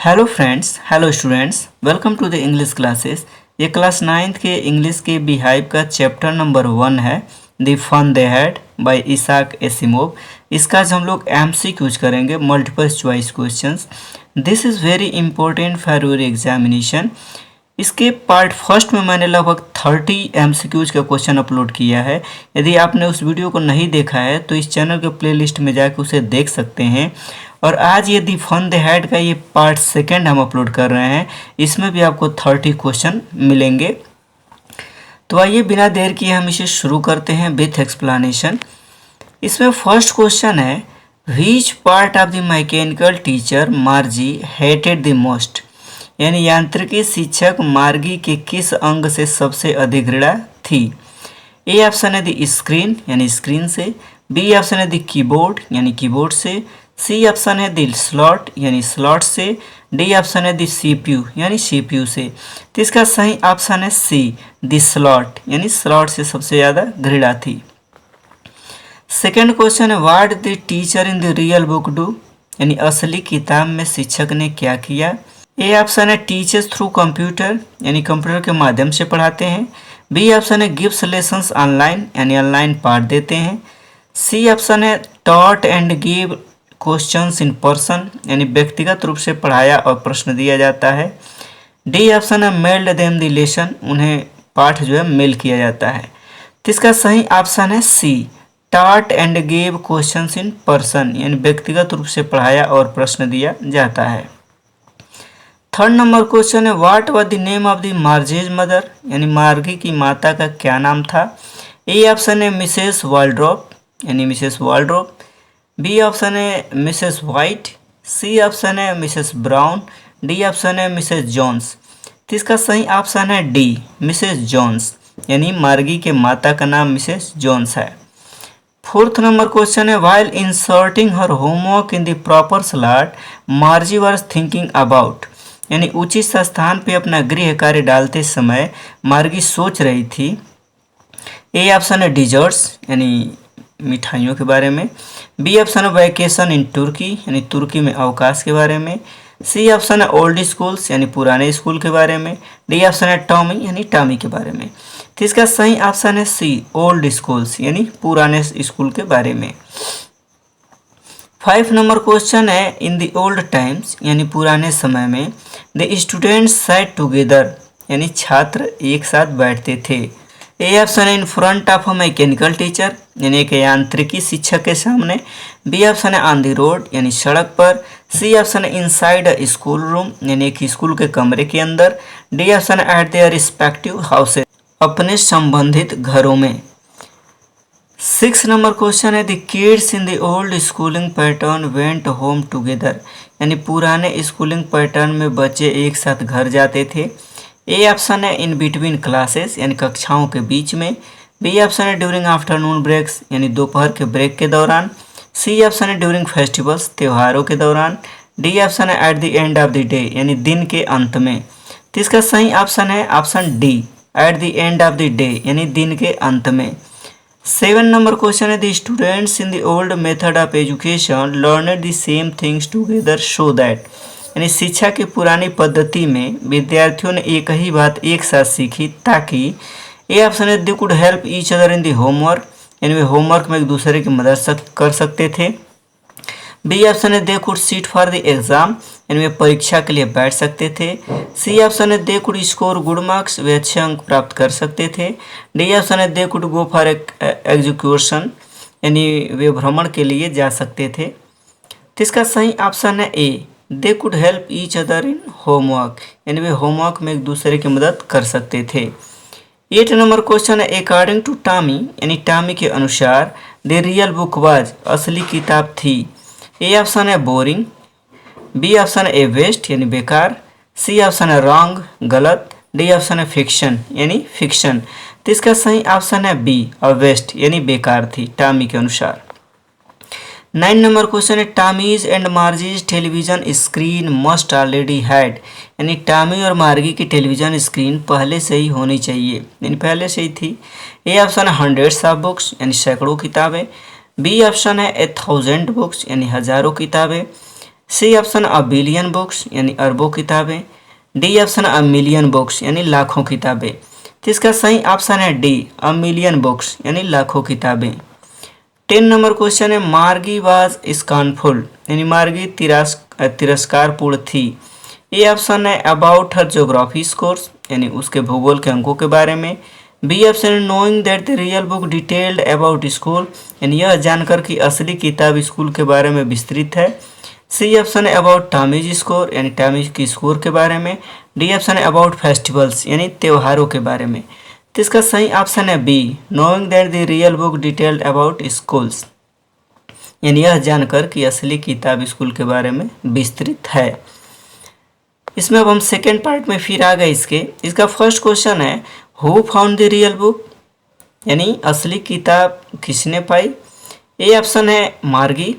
Hello friends, hello students, welcome to the English classes. ये class 9th के English के beehive का chapter number 1 है, the fun they had by Isaac Asimov. इसका आज हम लोग एमसीक्यूज करेंगे, multiple choice questions. This is very important for your examination. इसके पार्ट फर्स्ट में मैंने लगभग 30 एमसीक्यूज का क्वेश्चन अपलोड किया है। यदि आपने उस वीडियो को नहीं देखा है तो इस चैनल के प्लेलिस्ट में जाकर उसे देख सकते हैं। और आज ये दी फन द हैड का ये पार्ट सेकंड हम अपलोड कर रहे हैं। इसमें भी आपको 30 क्वेश्चन मिलेंगे। तो आइए बिना देर किए हम इसे शुरू करते हैं विथ एक्सप्लेनेशन। इसमें फर्स्ट क्वेश्चन है, which part of the mechanical teacher मार्जी hated the most, यानी यांत्रिकी शिक्षक मार्गी के किस अंग से सबसे अधिक घृणा थी। ए ऑप्शन है द स्क्रीन यानी स्क्रीन से, बी ऑप्शन है द कीबोर्ड यानी कीबोर्ड से, सी ऑप्शन है द स्लॉट यानी स्लॉट से, डी ऑप्शन है द सीपीयू यानी सीपीयू से। तो इसका सही ऑप्शन है सी, द स्लॉट यानी स्लॉट से सबसे ज़्यादा घृणा थी। सेकेंड क्वेश्चन है, what the teacher in the real book do, यानी असली किताब में शिक्षक ने क्या किया। ए ऑप्शन है टीचर्स थ्रू कंप्यूटर यानी कंप्यूटर के माध्यम से पढ़ाते हैं, बी ऑप्शन है गिव्स लेसन्स ऑनलाइन यानी ऑनलाइन पाठ देते हैं, सी ऑप्शन है taught and give questions in person यानी व्यक्तिगत रूप से पढ़ाया और प्रश्न दिया जाता है, डी ऑप्शन है मेल्ड देम द लेसन उन्हें पाठ जो है मेल किया जाता है। तो इसका सही ऑप्शन है C, taught and give questions in person यानी व्यक्तिगत रूप से पढ़ाया और प्रश्न दिया जाता है। थर्ड नंबर क्वेश्चन है, what was the name of the Margie's mother, यानी मार्गी की माता का क्या नाम था। ए ऑप्शन है मिसेस वाल्ड्रॉप यानी मिसेस वाल्ड्रॉप, बी ऑप्शन है मिसेस वाइट, सी ऑप्शन है मिसेस ब्राउन, डी ऑप्शन है मिसेस जॉन्स। तो इसका सही ऑप्शन है डी, मिसेस जॉन्स यानी मार्गी के माता का नाम मिसेस जॉन्स है। फोर्थ नंबर क्वेश्चन है, while inserting her homework in the proper slot मार्जी was thinking about, यानी उचित स्थान पे अपना गृह कार्य डालते समय मार्गी सोच रही थी। ए ऑप्शन है डिजर्ट्स यानी मिठाइयों के बारे में, बी ऑप्शन है वैकेशन इन तुर्की यानी तुर्की में अवकाश के बारे में, सी ऑप्शन है ओल्ड स्कूल्स यानी पुराने स्कूल के बारे में, डी ऑप्शन है टॉमी यानी टॉमी के बारे में। तो इसका सही ऑप्शन है सी, ओल्ड स्कूल्स यानी पुराने स्कूल के बारे में। 5 नंबर क्वेश्चन है, इन द ओल्ड टाइम्स यानी पुराने समय में द स्टूडेंट्स सैट टुगेदर यानी छात्र एक साथ बैठते थे। ए ऑप्शन है in front of a mechanical teacher यानी एक यांत्रिकी शिक्षक के सामने, बी ऑप्शन है ऑन द रोड यानी सड़क पर, सी ऑप्शन है इनसाइड अ स्कूल रूम यानी एक स्कूल के कमरे के अंदर, डी ऑप्शन है एट देयर रिस्पेक्टिव हाउसेज अपने संबंधित घरों में। 6 नंबर क्वेश्चन है, the kids in the old schooling pattern went home together, यानी पुराने स्कूलिंग पैटर्न में बच्चे एक साथ घर जाते थे। ए ऑप्शन है इन बिटवीन क्लासेस यानी कक्षाओं के बीच में, बी ऑप्शन है ड्यूरिंग आफ्टरनून ब्रेक्स यानी दोपहर के ब्रेक के दौरान, सी ऑप्शन है ड्यूरिंग फेस्टिवल्स त्योहारों के दौरान, डी ऑप्शन है at the end of the day यानी दिन के अंत में। तो इसका सही ऑप्शन है option D, at the end of the day यानी दिन के अंत में। 7 नंबर क्वेश्चन है, the students in the old method of education learned the same things together so that, यानी शिक्षा की पुरानी पद्धति में विद्यार्थियों ने एक ही बात एक साथ सीखी ताकि, ए ऑप्शन है they could help each other in the homework यानी वे होमवर्क में एक दूसरे की मदद कर सकते थे, बी ऑप्शन है they could seat for the exam यानी वे परीक्षा के लिए बैठ सकते थे, सी ऑप्शन है they could score good marks वे अच्छे अंक प्राप्त कर सकते थे, डी ऑप्शन है they could go for execution यानी वे भ्रमण के लिए जा सकते थे। तो इसका सही ऑप्शन है A, they could help each other in homework यानी वे होमवर्क में एक दूसरे की मदद कर सकते थे। 8 नंबर क्वेश्चन है, अकॉर्डिंग टू टॉमी यानी टॉमी के अनुसार द रियल बुक वाज असली किताब थी। ए ऑप्शन है बोरिंग, बी ऑप्शन है ए वेस्ट यानी बेकार, सी ऑप्शन है रॉन्ग गलत, डी ऑप्शन है फिक्शन यानी फिक्शन। तो इसका सही ऑप्शन है बी, अ वेस्ट यानी बेकार थी टॉमी के अनुसार। 9 नंबर क्वेश्चन है, Tommy's and Margie's television screen must already had, यानी टॉमी और मार्गी की टेलीविजन स्क्रीन पहले से ही होनी चाहिए यानी पहले से ही थी। ए ऑप्शन है हंड्रेड्स ऑफ बुक्स यानी सैकड़ों किताबें, बी ऑप्शन है 1000 बुक्स यानी हज़ारों किताबें, C option a billion books यानी अरबों किताबें। D option a million books यानी लाखों किताबें। तो इसका सही ऑप्शन है डी, अ मिलियन बुक्स यानी लाखों किताबें। 10 नंबर क्वेश्चन है मार्गी वाज स्कॉनफुल यानी मार्गी तिरस्कारपूर्ण थी। ए ऑप्शन है अबाउट हर ज्योग्राफी स्कोर्स यानी उसके भूगोल के अंकों के बारे में। बी ऑप्शन है knowing that the real book detailed about school यानी यह जानकर कि असली किताब स्कूल के बारे में विस्तृत है। सी ऑप्शन है अबाउट टॉमीज स्कोर यानी टॉमीज की स्कोर के बारे में। डी ऑप्शन है अबाउट फेस्टिवल्स यानी त्योहारों के बारे में। तो इसका सही ऑप्शन है B, knowing that the real book detailed about schools यानी यह जानकर कि असली किताब स्कूल के बारे में विस्तृत है। इसमें अब हम सेकेंड पार्ट में फिर आ गए इसका फर्स्ट क्वेश्चन है who found the real book यानी असली किताब किसने पाई। ए ऑप्शन है मार्गी,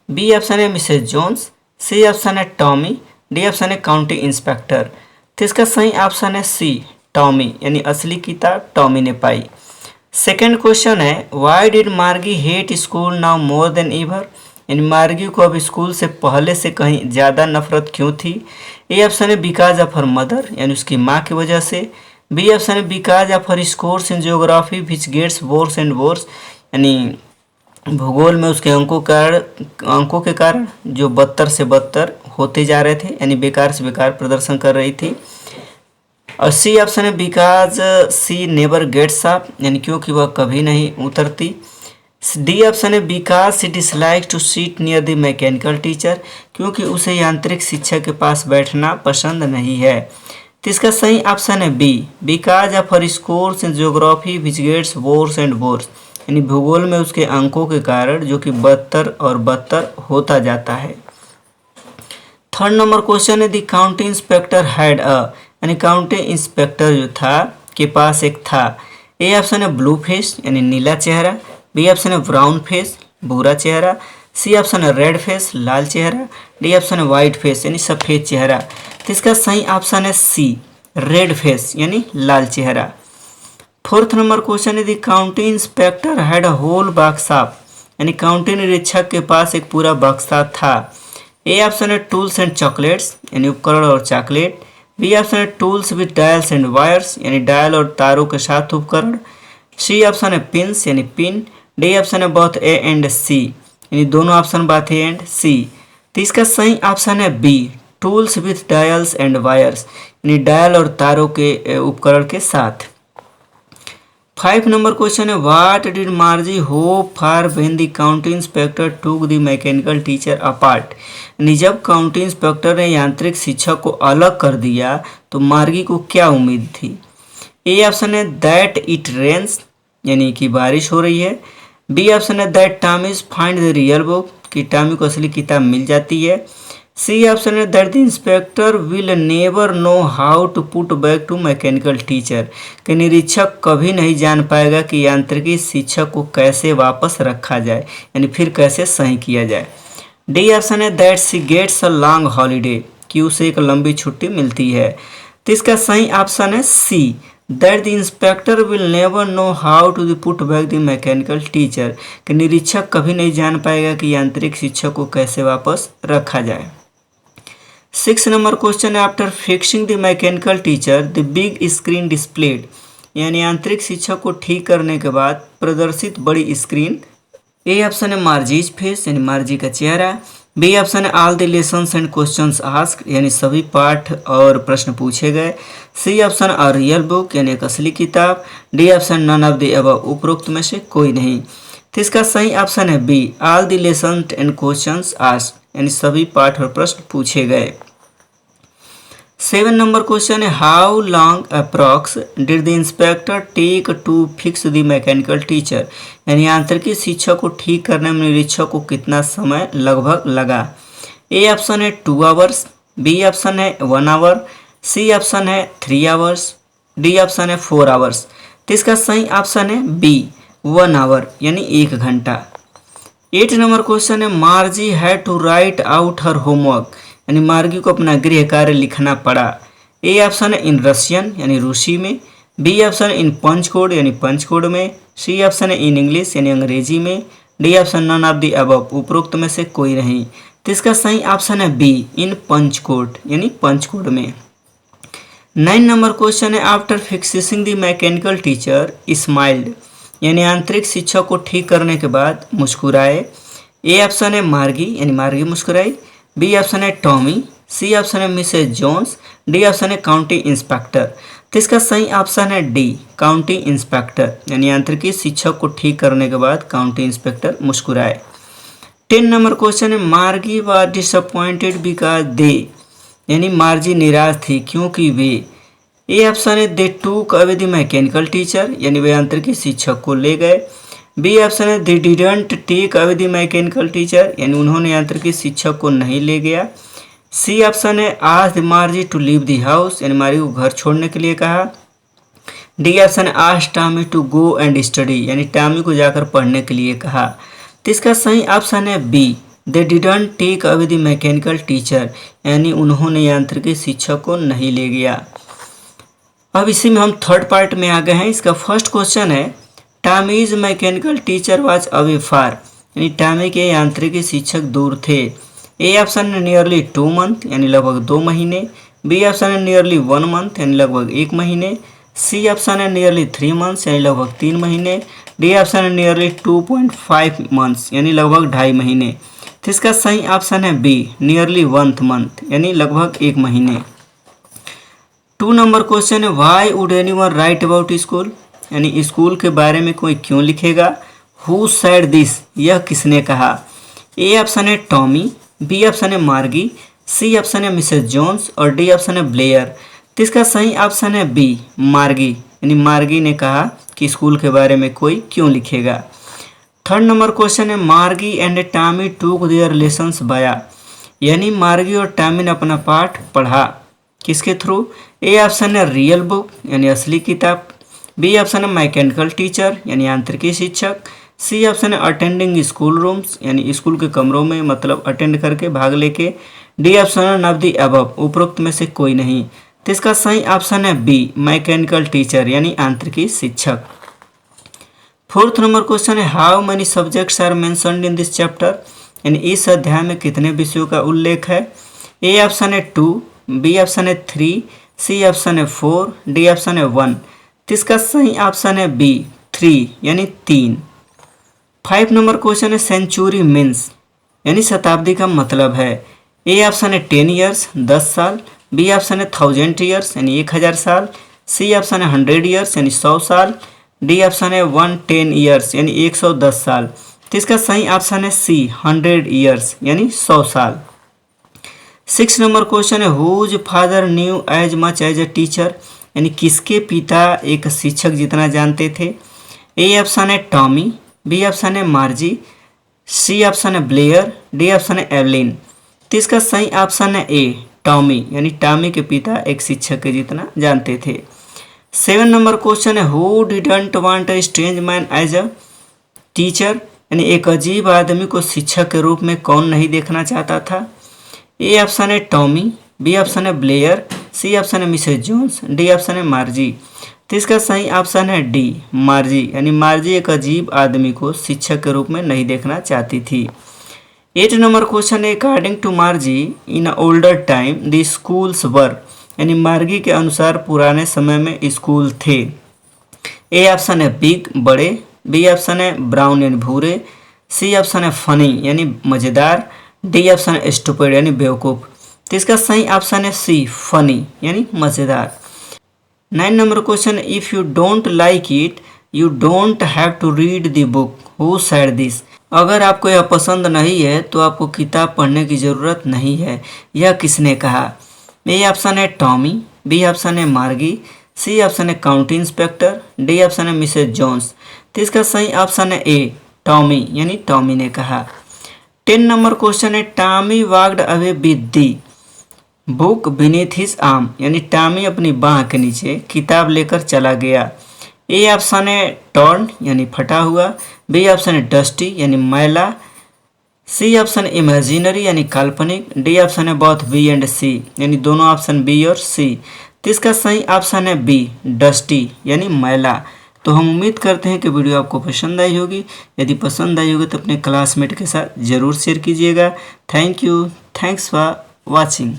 बी ऑप्शन है मिसेस जोन्स, सी ऑप्शन है टॉमी, डी ऑप्शन है काउंटी इंस्पेक्टर। तो इसका सही ऑप्शन है सी, टॉमी यानी असली किताब टॉमी ने पाई। सेकेंड क्वेश्चन है वाई डिड मार्गी hate school now more than ever यानी मार्गी को अब स्कूल से पहले से कहीं ज़्यादा नफरत क्यों थी। ए ऑप्शन है बिकॉज ऑफ हर मदर यानी उसकी माँ की वजह से। बी ऑप्शन है because of her scores in geography which gets worse and worse यानी भूगोल में उसके अंकों के कारण जो बदतर से बदतर होते जा रहे थे यानी बेकार से बेकार प्रदर्शन कर रही थी। और सी ऑप्शन है because she never gets up यानी क्योंकि वह कभी नहीं उतरती। डी ऑप्शन है because she dislike to seat near the mechanical teacher क्योंकि उसे यांत्रिक शिक्षक के पास बैठना पसंद नहीं है। तो इसका सही ऑप्शन है B, because of her scores in geography which gets worse and worse यानी भूगोल में उसके अंकों के कारण जो कि बदतर और बदतर होता जाता है। थर्ड नंबर क्वेश्चन है द काउंटी इंस्पेक्टर हैड अ यानी काउंटी इंस्पेक्टर जो था के पास एक था। ए ऑप्शन है ब्लू फेस यानी नीला चेहरा, बी ऑप्शन है ब्राउन फेस भूरा चेहरा, सी ऑप्शन है रेड फेस लाल चेहरा, डी ऑप्शन है वाइट फेस यानी सफ़ेद चेहरा। तो इसका सही ऑप्शन है सी, रेड फेस यानी लाल चेहरा। फोर्थ नंबर क्वेश्चन है the county inspector had a whole box of यानी काउंटी निरीक्षक के पास एक पूरा बक्सा था। ए ऑप्शन है टूल्स एंड चॉकलेट्स यानी उपकरण और चॉकलेट, बी ऑप्शन है tools with dials and wires यानी डायल और तारों के साथ उपकरण, सी ऑप्शन है पिन्स यानी पिन, डी ऑप्शन है बोथ ए एंड सी यानी दोनों ऑप्शन बात ए एंड सी। तो इसका सही ऑप्शन है B, tools with dials and wires यानी डायल और तारों के उपकरण के साथ। 5 नंबर क्वेश्चन है what did Margie hope for when the county inspector took the mechanical teacher apart यानी जब काउंटी इंस्पेक्टर ने यांत्रिक शिक्षक को अलग कर दिया तो मार्गी को क्या उम्मीद थी। ए ऑप्शन है दैट इट रेन्स यानी कि बारिश हो रही है, बी ऑप्शन है that Tommy's find the real book कि टॉमी को असली किताब मिल जाती है, सी ऑप्शन है that the inspector will never know how to put back to mechanical teacher कि निरीक्षक कभी नहीं जान पाएगा कि यांत्रिकी शिक्षक को कैसे वापस रखा जाए यानी फिर कैसे सही किया जाए। डी ऑप्शन है that she gets a long holiday कि उसे एक लंबी छुट्टी मिलती है। तो इसका सही ऑप्शन है C, that the inspector will never know how to put back the mechanical teacher कि निरीक्षक कभी नहीं जान पाएगा कि यांत्रिक शिक्षक को कैसे वापस रखा जाए। 6 नंबर क्वेश्चन है after fixing the mechanical teacher the big screen displayed यानी यांत्रिक शिक्षक को ठीक करने के बाद प्रदर्शित बड़ी स्क्रीन। ए ऑप्शन है मार्जीज फेस यानी मार्जी का चेहरा, बी ऑप्शन है all the lessons and questions asked यानी सभी पाठ और प्रश्न पूछे गए, C option a real book यानी एक असली किताब, D option none of the above उपरोक्त में से कोई नहीं। तो इसका सही ऑप्शन है B, all the lesson and questions asked यानी सभी पाठ और प्रश्न पूछे गए। 7 नंबर क्वेश्चन है how long approx did the inspector take to fix the mechanical teacher यानी यांत्रिकी शिक्षक को ठीक करने में निरीक्षक को कितना समय लगभग लगा। ए ऑप्शन है 2 आवर्स, बी ऑप्शन है 1 आवर, सी ऑप्शन है 3 आवर्स, डी ऑप्शन है 4 आवर्स। तो इसका सही ऑप्शन है बी, 1 आवर यानी 1 घंटा। 8 नंबर क्वेश्चन है Margie had to write out her homework यानी मार्गी को अपना गृह कार्य लिखना पड़ा। ए ऑप्शन है इन रशियन यानी रूसी में, B option in punch code यानी पंच कोड में, सी ऑप्शन है इन इंग्लिश यानी अंग्रेजी में, D option none of the above उपरोक्त में से कोई नहीं। तो इसका सही ऑप्शन है बी, इन पंचकोट यानी पंचकोट में। 9 नंबर क्वेश्चन है, after fixing the mechanical teacher smiled, यानी आंतरिक शिक्षक को ठीक करने के बाद मुस्कुराए। ए ऑप्शन है मार्गी, यानी मार्गी मुस्कुराई। बी ऑप्शन है टॉमी। सी ऑप्शन है मिसेस जोन्स। डी ऑप्शन है काउंटी इंस्पेक्टर। तो इसका सही ऑप्शन है डी, काउंटी इंस्पेक्टर, यानी आंतरिक शिक्षक को ठीक करने के बाद काउंटी इंस्पेक्टर मुस्कुराए। 10 नंबर क्वेश्चन है, मार्गी वॉज डिसअपॉइंटेड बिकॉज दे, यानी मार्जी निराश थी क्योंकि वे। ए ऑप्शन है दे टूक अवे द मैकेनिकल टीचर, यानी वे आंतरिक शिक्षक को ले गए। बी ऑप्शन है they didn't take away the mechanical teacher, यानी उन्होंने आंतरिक शिक्षक को नहीं ले गया। सी ऑप्शन है asked Margie to leave the house, यानी मार्जी को घर छोड़ने के लिए कहा। डी ऑप्शन है asked Tommy to go and study, यानी टॉमी को जाकर पढ़ने के लिए कहा। तो इसका सही ऑप्शन है B, they didn't take away the mechanical teacher, यानी उन्होंने यांत्रिकी शिक्षक को नहीं ले गया। अब इसी में हम थर्ड पार्ट में आ गए हैं। इसका फर्स्ट क्वेश्चन है, Tommy's mechanical teacher was away फार, यानी टॉमी के यांत्रिकी शिक्षक दूर थे। ए ऑप्शन है नियरली 2 मंथ, यानी लगभग 2 महीने। बी ऑप्शन है नियरली 1 मंथ, यानी लगभग 1 महीने। सी ऑप्शन है नियरली 3 मंथ्स, यानी लगभग 3 महीने। डी ऑप्शन है नियरली 2.5 मंथ्स, यानी लगभग 2.5 महीने। तो इसका सही ऑप्शन है बी, नियरली 1 मंथ, यानी लगभग 1 महीने। 2 नंबर क्वेश्चन है, why would anyone right about school, यानी स्कूल के बारे में कोई क्यों लिखेगा। हु सेड दिस, यह किसने कहा। ए ऑप्शन है टॉमी। बी ऑप्शन है मार्गी। सी ऑप्शन है मिसेस जोन्स और डी ऑप्शन है ब्लेयर। तो इसका सही ऑप्शन है बी, मार्गी, यानी मार्गी ने कहा कि स्कूल के बारे में कोई क्यों लिखेगा। थर्ड नंबर क्वेश्चन है, मार्गी एंड टॉमी टूक देयर लेसन्स बाया, यानी मार्गी और टॉमी ने अपना पाठ पढ़ा किसके थ्रू। ए ऑप्शन है रियल बुक, यानी असली किताब। बी ऑप्शन है मैकेनिकल टीचर, यानी यांत्रिकी शिक्षक। सी ऑप्शन है अटेंडिंग स्कूल रूम्स, यानी स्कूल के कमरों में मतलब अटेंड करके भाग लेके। डी ऑप्शन है नॉट द अबव, उपरोक्त में से कोई नहीं। तो इसका सही ऑप्शन है बी, मैकेनिकल टीचर, यानी यांत्रिकी शिक्षक। फोर्थ नंबर क्वेश्चन है, how many subjects are mentioned in this chapter, यानी इस अध्याय में कितने विषयों का उल्लेख है। ए ऑप्शन है 2। बी ऑप्शन है 3। सी ऑप्शन है 4। डी ऑप्शन है 1। तो इसका सही ऑप्शन है बी, 3, यानी 3। 5 नंबर क्वेश्चन है, सेंचुरी मीन्स, यानी शताब्दी का मतलब है। ए ऑप्शन है 10 ईयर्स, 10 साल। बी ऑप्शन है 1000 ईयर्स, यानी 1000 साल। सी ऑप्शन है 100 ईयर्स, यानी 100 साल। डी ऑप्शन है 110 ईयर्स, यानी 110 साल। तो इसका सही ऑप्शन है सी, 100 ईयर्स, यानी 100 साल। 6 नंबर क्वेश्चन है, whose father knew as much as a teacher, यानी किसके पिता एक शिक्षक जितना जानते थे। ए ऑप्शन है टॉमी। बी ऑप्शन है मार्जी। सी ऑप्शन है ब्लेयर। डी ऑप्शन है एवलिन। तो इसका सही ऑप्शन है ए, टॉमी, यानी टॉमी के पिता एक शिक्षक के जितना जानते थे। 7 नंबर क्वेश्चन है, who didn't want a strange man as a teacher, यानी एक अजीब आदमी को शिक्षक के रूप में कौन नहीं देखना चाहता था। ए ऑप्शन है टॉमी। बी ऑप्शन है ब्लेयर। सी ऑप्शन है मिसेस जोन्स। डी ऑप्शन है मार्जी। तो इसका सही ऑप्शन है डी, मार्जी, यानी मार्जी एक अजीब आदमी को शिक्षक के रूप में नहीं देखना चाहती थी। 8 नंबर क्वेश्चन है, according to Margie in older time the schools were, यानी मार्गी के अनुसार पुराने समय में स्कूल थे। ए ऑप्शन है बिग, बड़े। बी ऑप्शन है ब्राउन, यानी भूरे। सी ऑप्शन है फनी, यानी मज़ेदार। डी ऑप्शन है स्टूपिड, यानी बेवकूफ़। तो इसका सही ऑप्शन है सी, फनी, यानी मज़ेदार। 9 number question, if you don't like it you don't have to read the book, who said this, अगर आपको यह पसंद नहीं है तो आपको किताब पढ़ने की ज़रूरत नहीं है, यह किसने कहा। ए ऑप्शन है टॉमी। बी ऑप्शन है मार्गी। सी ऑप्शन है काउंटी इंस्पेक्टर। डी ऑप्शन है मिसेस जोन्स। तो इसका सही ऑप्शन है ए, टॉमी, यानी टॉमी ने कहा। 10 नंबर क्वेश्चन है, Tommy walked away with the book beneath his arm, यानी टॉमी अपनी बाह के नीचे किताब लेकर चला गया। ए ऑप्शन है टॉर्न, यानी फटा हुआ। बी ऑप्शन है डस्टी, यानी मैला। सी ऑप्शन है इमेजिनरी, यानी काल्पनिक। डी ऑप्शन है बोथ बी एंड सी, यानी दोनों ऑप्शन बी और सी। तो इसका सही ऑप्शन है बी, डस्टी, यानी मैला। तो हम उम्मीद करते हैं कि वीडियो आपको पसंद आई होगी। यदि पसंद आई होगी तो अपने क्लासमेट के साथ ज़रूर शेयर कीजिएगा। Thank you, thanks for watching.